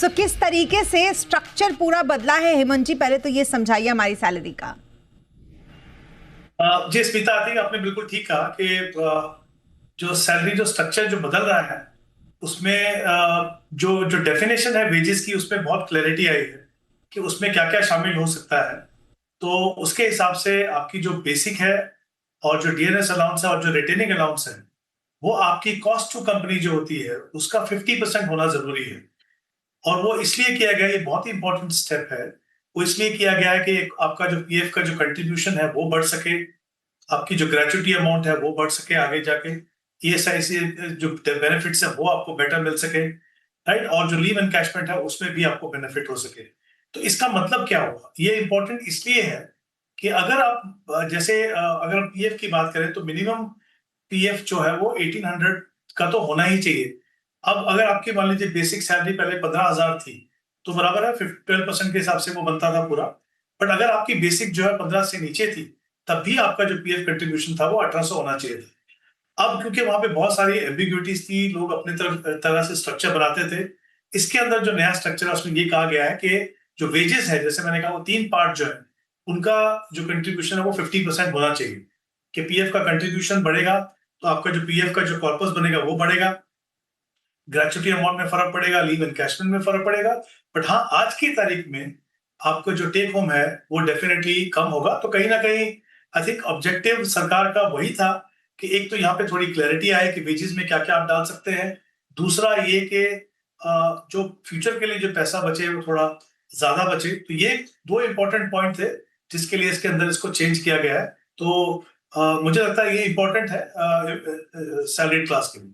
सो किस तरीके से स्ट्रक्चर पूरा बदला है हेमंत जी, पहले तो ये समझाइए हमारी सैलरी का। जी स्मिता, आई थिंक आपने बिल्कुल ठीक कहा कि जो सैलरी जो स्ट्रक्चर जो बदल रहा है उसमें जो जो डेफिनेशन है वेजेस की उसमें बहुत क्लैरिटी आई है कि उसमें क्या क्या शामिल हो सकता है। तो उसके हिसाब से आपकी जो बेसिक है और जो डीएनएस अलाउंस है और जो रिटेनिंग अलाउंस है वो आपकी कॉस्ट टू कंपनी जो होती है उसका 50% होना जरूरी है। और वो इसलिए किया गया, ये बहुत ही इंपॉर्टेंट स्टेप है। वो इसलिए किया गया है कि आपका जो पीएफ का जो कंट्रीब्यूशन है वो बढ़ सके, आपकी जो ग्रेचुटी अमाउंट है वो बढ़ सके आगे जाके, ईएसआई से जो बेनिफिट्स है वो आपको बेटर मिल सके, राइट, और जो लीव एनकैशमेंट है उसमें भी आपको बेनिफिट हो सके। तो इसका मतलब क्या होगा, ये इंपॉर्टेंट इसलिए है कि अगर आप जैसे अगर पीएफ की बात करें तो मिनिमम पीएफ जो है वो 1800 का तो होना ही चाहिए। अब अगर आपकी मान लीजिए बेसिक सैलरी पहले 15,000 थी तो बराबर है 12% के हिसाब से वो बनता था पूरा। बट अगर आपकी बेसिक जो है 15 से नीचे थी तब भी आपका जो पीएफ कंट्रीब्यूशन था वो 1800 होना चाहिए था। अब क्योंकि वहां पे बहुत सारी एम्बिग्युइटीज थी, लोग अपने तरह से स्ट्रक्चर बनाते थे। इसके अंदर जो नया स्ट्रक्चर है उसमें ये कहा गया है कि जो वेजेस है, जैसे मैंने कहा, वो तीन पार्ट जो है उनका जो कंट्रीब्यूशन है वो 50% होना चाहिए। कि पीएफ का कंट्रीब्यूशन बढ़ेगा तो आपका जो पीएफ का जो कॉर्पस बनेगा वो बढ़ेगा, ग्रेचुटी अमाउंट में फर्क पड़ेगा, लीव एनकैशमेंट में फर्क पड़ेगा। बट हाँ, आज की तारीख में आपको जो टेक होम है वो डेफिनेटली कम होगा। तो कहीं ना कहीं आई थिंक ऑब्जेक्टिव सरकार का वही था कि एक तो यहाँ पे थोड़ी क्लैरिटी आए कि वेजेस में क्या क्या आप डाल सकते हैं। दूसरा ये कि जो फ्यूचर के लिए जो पैसा बचे वो थोड़ा ज्यादा बचे। तो ये दो इंपॉर्टेंट पॉइंट थे जिसके लिए इसके अंदर इसको चेंज किया गया है। तो मुझे लगता है ये इंपॉर्टेंट है सैलरी क्लास के लिए।